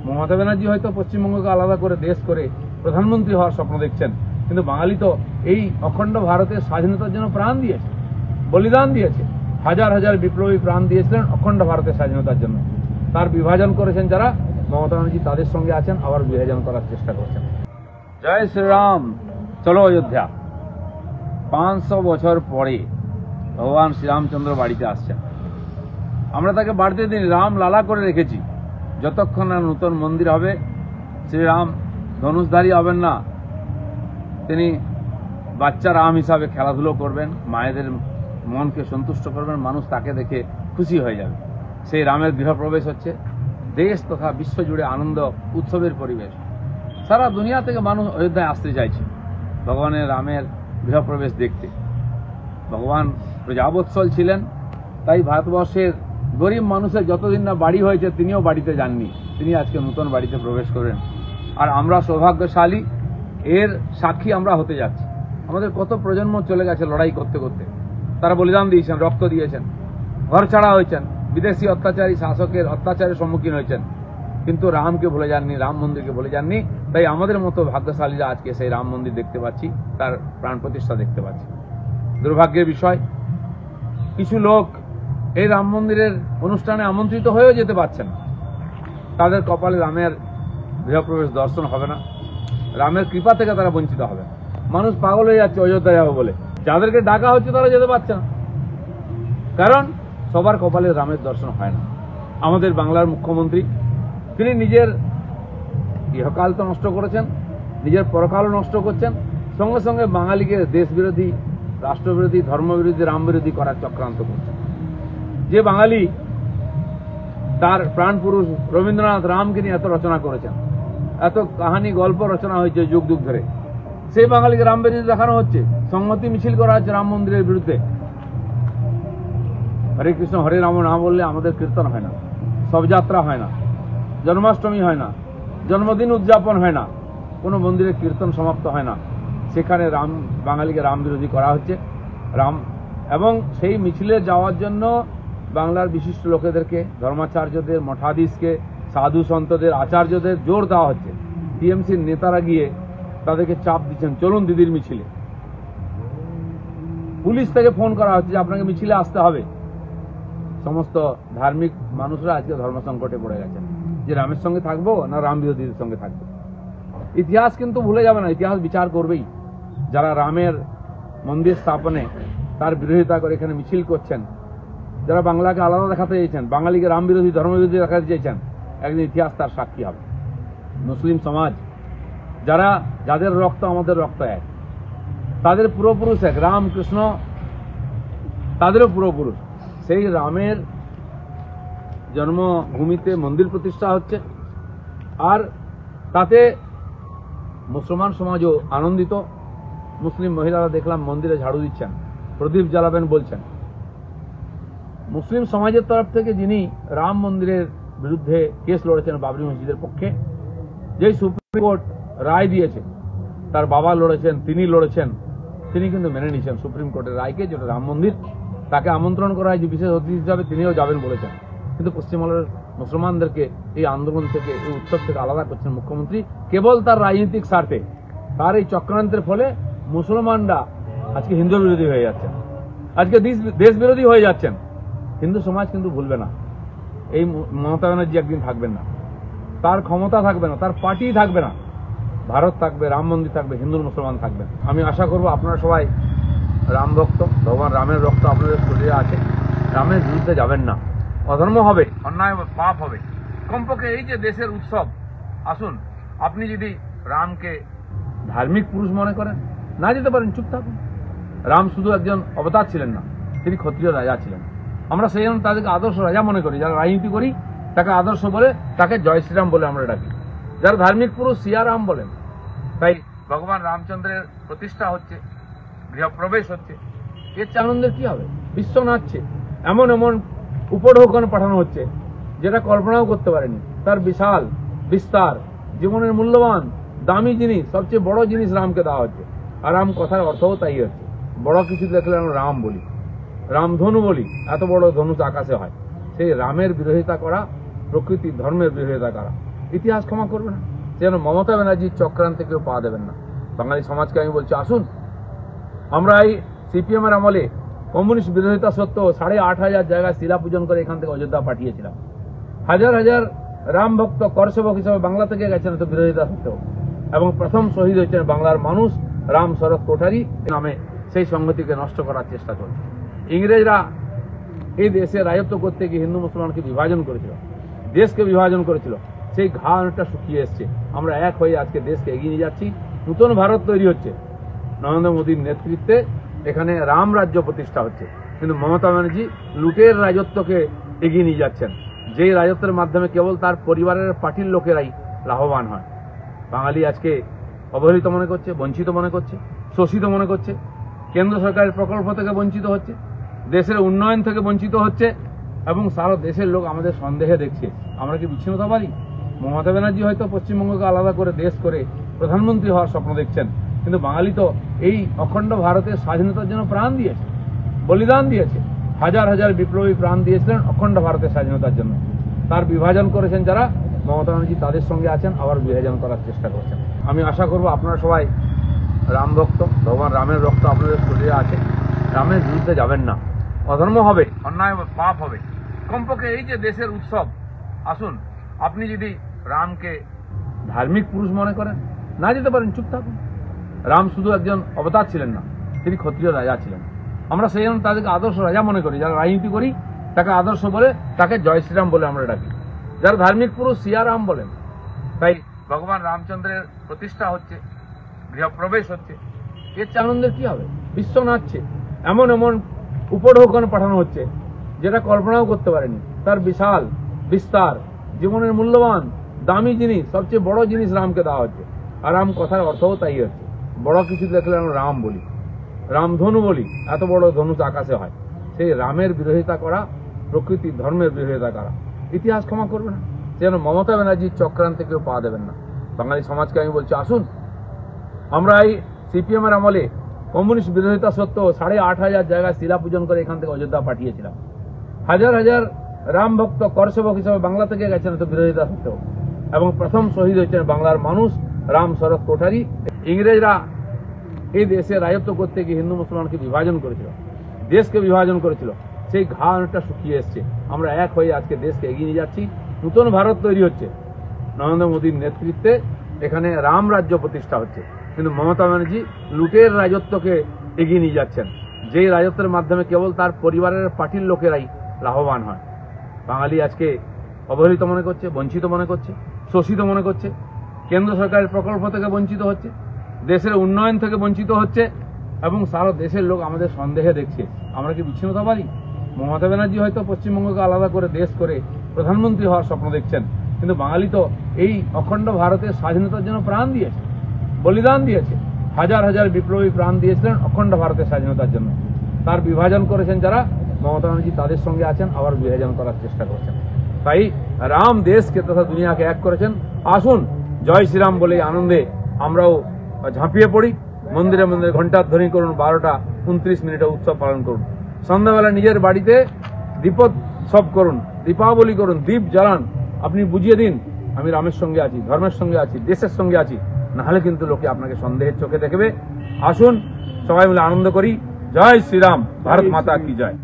মমতা ব্যানার্জি হয়তো পশ্চিমবঙ্গকে আলাদা করে দেশ করে প্রধানমন্ত্রী হওয়ার স্বপ্ন দেখছেন, কিন্তু বাঙালি তো এই অখণ্ড ভারতের স্বাধীনতার জন্য প্রাণ দিয়েছে, বলিদান দিয়েছে। হাজার হাজার বিপ্লবী প্রাণ দিয়েছিলেন অখণ্ড ভারতের স্বাধীনতার জন্য। তার বিভাজন করেছেন যারা, মমতা ব্যানার্জি তাদের সঙ্গে আছেন, আবার বিভাজন করার চেষ্টা করছেন। জয় শ্রীরাম, চলো অযোধ্যা। 500 বছর পরে ভগবান শ্রীরামচন্দ্র বাড়িতে আসছেন। আমরা তাকে বাড়িতে দিন রাম লালা করে রেখেছি। যতক্ষণ না নতুন মন্দির হবে, শ্রীরাম ধনুষধারী হবেন না, তিনি বাচ্চা রাম হিসাবে খেলাধুলো করবেন, মায়েদের মনকে সন্তুষ্ট করবেন, মানুষ তাকে দেখে খুশি হয়ে যাবে। সেই রামের গৃহপ্রবেশ হচ্ছে। দেশ তথা বিশ্ব জুড়ে আনন্দ উৎসবের পরিবেশ। সারা দুনিয়া থেকে মানুষ অযোধ্যায় আসতে চাইছে ভগবানের রামের গৃহপ্রবেশ দেখতে। ভগবান প্রজাবৎসল ছিলেন, তাই ভারতবর্ষের গরিব মানুষের যতদিন না বাড়ি হয়েছে তিনিও বাড়িতে যাননি, তিনি আজকে নতুন বাড়িতে প্রবেশ করেন। আর আমরা সৌভাগ্যশালী, এর সাক্ষী আমরা হতে যাচ্ছি। আমাদের কত প্রজন্ম চলে গেছে লড়াই করতে করতে, তারা বলিদান দিয়েছেন, রক্ত দিয়েছেন, ঘর ছাড়া হয়েছেন, বিদেশি অত্যাচারী শাসকের অত্যাচারের সম্মুখীন হয়েছেন, কিন্তু রামকে ভুলে যাননি, রাম মন্দিরকে ভুলে যাননি। তাই আমাদের মতো ভাগ্যশালীরা আজকে সেই রাম মন্দির দেখতে পাচ্ছি, তার প্রাণ প্রতিষ্ঠা দেখতে পাচ্ছি। দুর্ভাগ্যের বিষয়, কিছু লোক এই রাম মন্দিরের অনুষ্ঠানে আমন্ত্রিত হয়েও যেতে পারছেন না। তাদের কপালে রামের গৃহপ্রবেশ দর্শন হবে না, রামের কৃপা থেকে তারা বঞ্চিত হবে। মানুষ পাগল হয়ে যাচ্ছে অযোধ্যা যাবে বলে, যাদেরকে ডাকা হচ্ছে তারা যেতে পারছে না, কারণ সবার কপালে রামের দর্শন হয় না। আমাদের বাংলার মুখ্যমন্ত্রী, তিনি নিজের ইহকাল তো নষ্ট করেছেন, নিজের পরকালও নষ্ট করছেন, সঙ্গে সঙ্গে বাঙালিকে দেশবিরোধী, রাষ্ট্রবিরোধী, ধর্মবিরোধী, রামবিরোধী করার চক্রান্ত করছেন। যে বাঙালি তার প্রাণপুরুষ রবীন্দ্রনাথ রামকে নিয়ে এত রচনা করেছেন, এত কাহানি গল্প রচনা হয়েছে যুগ যুগ ধরে, সেই বাঙালিকে রাম বিরোধী দেখানো হচ্ছে। সংহতি মিছিল করা হচ্ছে রাম মন্দিরের বিরুদ্ধে। হরে কৃষ্ণ হরে রাম না বললে আমাদের কীর্তন হয় না, শবযাত্রা হয় না, জন্মাষ্টমী হয় না, জন্মদিন উদযাপন হয় না, কোনো মন্দিরে কীর্তন সমাপ্ত হয় না। সেখানে রাম বাঙালিকে রাম বিরোধী করা হচ্ছে। রাম এবং সেই মিছিলে যাওয়ার জন্য বাংলার বিশিষ্ট লোকেদেরকে, ধর্মাচার্যদের, মঠাধীশকে, সাধু সন্তদের, আচার্যদের জোর দেওয়া হচ্ছে। টিএমসির নেতারা গিয়ে তাদেরকে চাপ দিচ্ছেন, চলুন দিদির মিছিলে। পুলিশ থেকে ফোন করা হচ্ছে যে আপনাকে মিছিলে আসতে হবে। সমস্ত ধার্মিক মানুষরা আজকে ধর্ম সংকটে পড়ে গেছেন, যে রামের সঙ্গে থাকবো না রাম বিরোধীদের সঙ্গে থাকবো। ইতিহাস কিন্তু ভুলে যাবে না, ইতিহাস বিচার করবেই। যারা রামের মন্দির স্থাপনে তার বিরোধিতা করে এখানে মিছিল করছেন, যারা বাংলাকে আলাদা দেখাতে চেয়েছেন, বাঙালিকে রাম বিরোধী, ধর্মবিরোধী দেখাতে চেয়েছেন, একদিন ইতিহাস তার সাক্ষী হবে। মুসলিম সমাজ, যাদের রক্ত আমাদের রক্ত এক, তাদের পূর্বপুরুষ এক, রাম কৃষ্ণ তাদেরও পূর্বপুরুষ। সেই রামের জন্মভূমিতে মন্দির প্রতিষ্ঠা হচ্ছে, আর তাতে মুসলমান সমাজও আনন্দিত। মুসলিম মহিলারা দেখলাম মন্দিরে ঝাড়ু দিচ্ছেন, প্রদীপ জ্বালাবেন বলছেন। মুসলিম সমাজের তরফ থেকে যিনি রাম মন্দিরের বিরুদ্ধে কেস লড়েছেন বাবরি মসজিদের পক্ষে, যেই সুপ্রিম কোর্ট রায় দিয়েছে, তার বাবা লড়েছেন, তিনি লড়েছেন, তিনি কিন্তু মেনে নিয়েছেন সুপ্রিম কোর্টের রায়কে, যেটা রাম মন্দির। তাকে আমন্ত্রণ করা হয় যে বিশেষ অতিথি হিসাবে, তিনিও যাবেন বলেছেন। কিন্তু পশ্চিমবঙ্গের মুসলমানদেরকে এই আন্দোলন থেকে, এই উৎসব থেকে আলাদা করছেন মুখ্যমন্ত্রী, কেবল তার রাজনৈতিক স্বার্থে। তার এই চক্রান্তের ফলে মুসলমানরা আজকে হিন্দু বিরোধী হয়ে যাচ্ছেন, আজকে দেশ বিরোধী হয়ে যাচ্ছেন। হিন্দু সমাজ কিন্তু ভুলবে না, এই মমতা ব্যানার্জি একদিন থাকবেন না, তার ক্ষমতা থাকবে না, তার পার্টি থাকবে না, ভারত থাকবে, রাম মন্দির থাকবে, হিন্দু মুসলমান থাকবে। আমি আশা করব আপনারা সবাই রাম ভক্ত, ভগবান রামের রক্ত আপনাদের শরীরে আছে, রামের বিরুদ্ধে যাবেন না। অধর্ম হবে, অন্যায় পাপ হবে, কমপক্ষে এই যে দেশের উৎসব, আসুন আপনি যদি রামকে ধার্মিক পুরুষ মনে করেন, না যেতে পারেন, চুপ থাকুন। রাম শুধু একজন অবতার ছিলেন না, তিনি ক্ষত্রিয় রাজা ছিলেন। আমরা সেই জন্য তাদেরকে আদর্শ রাজা মনে করি। যারা রাজনীতি করি তাকে আদর্শ বলে, তাকে জয় শ্রীরাম বলে আমরা ডাকি। যারা ধার্মিক পুরুষ সিয়ারাম বলেন। তাই ভগবান রামচন্দ্রের প্রতিষ্ঠা হচ্ছে, গৃহপ্রবেশ হচ্ছে, এর আনন্দের কি হবে? বিশ্ব নাচছে, এমন এমন উপঢৌকন পাঠানো হচ্ছে যেটা কল্পনাও করতে পারেনি। তার বিশাল বিস্তার, জীবনের মূল্যবান দামি জিনিস, সবচেয়ে বড় জিনিস রামকে দেওয়া হচ্ছে। আর রাম কথার অর্থও তাই হচ্ছে, বড় কিছু দেখলে আমরা রাম বলি, রামধনু বলি, এত বড় ধনুষ আকাশে হয়। সেই রামের বিরোধিতা করা, প্রকৃতি ধর্মের বিরোধিতা করা। ইতিহাস ক্ষমা করবে না। যেন মমতা ব্যানার্জির চক্রান্তে কেউ পা দেবেন না। বাঙালি সমাজকে আমি বলছি, আসুন আমরা এই সিপিএম এর আমলে কমিউনিস্ট বিরোধিতা সত্ত্বেও 8,500 জায়গায় শিলা পূজন করে এখান থেকে অযোধ্যা পাঠিয়েছিলাম। হাজার হাজার রাম ভক্ত করসেবক হিসেবে বাংলা থেকে গেছেন তো বিরোধিতা সত্ত্বেও, এবং প্রথম শহীদ হয়েছেন বাংলার মানুষ রাম শরৎ কোঠারি নামে। সেই সংহতিকে নষ্ট করার চেষ্টা করছে। ইংরেজরা এই দেশে রাজত্ব করতে গিয়ে হিন্দু মুসলমানকে বিভাজন করেছিল, দেশকে বিভাজন করেছিল। সেই ঘা অনেকটা শুকিয়ে এসছে। আমরা এক হয়ে আজকে দেশকে এগিয়ে নিয়ে যাচ্ছি। নতুন ভারত তৈরি হচ্ছে নরেন্দ্র মোদীর নেতৃত্বে। এখানে রাম রাজ্য প্রতিষ্ঠা হচ্ছে, কিন্তু মমতা ব্যানার্জি লুটের রাজত্বকে এগিয়ে নিয়ে যাচ্ছেন, যেই রাজত্বের মাধ্যমে কেবল তার পরিবারের পার্টির লোকেরাই লাভবান হয়। বাঙালি আজকে অবহেলিত মনে করছে, বঞ্চিত মনে করছে, শোষিত মনে করছে। কেন্দ্র সরকারের প্রকল্প থেকে বঞ্চিত হচ্ছে, দেশের উন্নয়ন থেকে বঞ্চিত হচ্ছে, এবং সারা দেশের লোক আমাদের সন্দেহে দেখছে। আমরা কি বিচ্ছিন্নতাবাদী? মমতা ব্যানার্জি হয়তো পশ্চিমবঙ্গকে আলাদা করে দেশ করে প্রধানমন্ত্রী হওয়ার স্বপ্ন দেখছেন, কিন্তু বাঙালি তো এই অখণ্ড ভারতের স্বাধীনতার জন্য প্রাণ দিয়েছে, বলিদান দিয়েছে। হাজার হাজার বিপ্লবী প্রাণ দিয়েছিলেন অখণ্ড ভারতের স্বাধীনতার জন্য। তার বিভাজন করেছেন যারা, মমতা ব্যানার্জি তাদের সঙ্গে আছেন, আবার বিভাজন করার চেষ্টা করছেন। আমি আশা করব আপনারা সবাই রাম ভক্ত, ভগবান রামের রক্ত আপনাদের শরীরে আছে। রামের বিরুদ্ধে যাবেন না। অধর্ম হবে, অন্যায় পাপ হবে। কমপক্ষে এই যে দেশের উৎসব, আসুন আপনি যদি রামকে ধার্মিক পুরুষ মনে করেন, না যেতে পারেন, চুপ থাকুন। রাম শুধু একজন অবতার ছিলেন না, তিনি ক্ষত্রিয় রাজা ছিলেন। আমরা সেই জন্য তাদেরকে আদর্শ রাজা মনে করি। যারা রাজনীতি করি তাকে আদর্শ বলে, তাকে জয় শ্রীরাম বলে আমরা ডাকি। যারা ধার্মিক পুরুষ সিয়ারাম বলেন। তাই ভগবান রামচন্দ্রের প্রতিষ্ঠা হচ্ছে, গৃহপ্রবেশ হচ্ছে, এর চেয়ে আনন্দের কি হবে? বিশ্ব নাচছে। এমন এমন উপঢৌকন পাঠানো হচ্ছে যেটা কল্পনাও করতে পারেনি। তার বিশাল বিস্তার, জীবনের মূল্যবান দামি জিনিস, সবচেয়ে বড় জিনিস রামকে দেওয়া হচ্ছে। আর রাম কথার অর্থও তাই হচ্ছে। বড় কিছু দেখলে আমরা রাম বলি, রামধনু বলি। এত বড় ধনুষ আকাশে হয়। সেই রামের বিরোধিতা করা, প্রকৃতির ধর্মের বিরোধিতা করা। ইতিহাস ক্ষমা করবে না। যেন মমতা ব্যানার্জির চক্রান্তে কেউ পা দেবেন না। বাঙালি সমাজকে আমি বলছি, আসুন আমরা এই সিপিএম এর আমলে কমিউনিস্ট বিরোধিতা সত্ত্বেও 8,500 জায়গায় শিলা পূজন করে এখান থেকে অযোধ্যা পাঠিয়েছিলাম। হাজার হাজার রাম ভক্ত করসেবক হিসেবে বাংলা থেকে গেছেন তো বিরোধিতা সত্ত্বেও, এবং প্রথম শহীদ হয়েছেন বাংলার মানুষ রাম শরৎ কোঠারি। ইংরেজরা এই দেশে রাজত্ব করতে গিয়ে হিন্দু মুসলমানকে বিভাজন করেছিল, দেশকে বিভাজন করেছিল। সেই ঘা অনেকটা শুকিয়ে এসছে। আমরা এক হয়ে আজকে দেশকে এগিয়ে নিয়ে যাচ্ছি। নতুন ভারত তৈরি হচ্ছে নরেন্দ্র মোদীর নেতৃত্বে। এখানে রাম রাজ্য প্রতিষ্ঠা হচ্ছে, কিন্তু মমতা ব্যানার্জি লুটের রাজত্বকে এগিয়ে নিয়ে যাচ্ছেন, যেই রাজত্বের মাধ্যমে কেবল তার পরিবারের পার্টির লোকেরাই লাভবান হয়। বাঙালি আজকে অবহেলিত মনে করছে, বঞ্চিত মনে করছে, শোষিত মনে করছে। কেন্দ্র সরকারের প্রকল্প থেকে বঞ্চিত হচ্ছে, দেশের উন্নয়ন থেকে বঞ্চিত হচ্ছে, এবং সারা দেশের লোক আমাদের সন্দেহে দেখছে। আমরা কি বিচ্ছিন্নতাবাদী? মমতা ব্যানার্জি হয়তো পশ্চিমবঙ্গকে আলাদা করে দেশ করে প্রধানমন্ত্রী হওয়ার স্বপ্ন দেখছেন, কিন্তু বাঙালি তো এই অখণ্ড ভারতের স্বাধীনতার জন্য প্রাণ দিয়েছে, বলিদান দিয়েছে। হাজার হাজার বিপ্লবী প্রাণ দিয়েছিলেন অখণ্ড ভারতের স্বাধীনতার জন্য। তার বিভাজন করেছেন যারা, মমতা ব্যানার্জি তাদের সঙ্গে আছেন, আবার বিভাজন করার চেষ্টা করছেন। তাই রাম দেশকে তথা দুনিয়াকে এক করেছেন। আসুন জয় শ্রীরাম বলে আনন্দে আমরাও ঝাঁপিয়ে পড়ি। মন্দিরে মন্দিরে ঘণ্টাধ্বনি করুন, 12:29 উৎসব পালন করুন। সন্ধ্যাবেলা নিজের বাড়িতে দীপোৎসব করুন, দীপাবলি করুন, দীপ জ্বালান। আপনি বুঝিয়ে দিন আমি রামের সঙ্গে আছি, ধর্মের সঙ্গে আছি, দেশের সঙ্গে আছি। নাহলে কিন্তু লোকে আপনাকে সন্দেহের চোখে দেখবে। আসুন সবাই মিলে আনন্দ করি। জয় শ্রীরাম, ভারত মাতা কি জয়।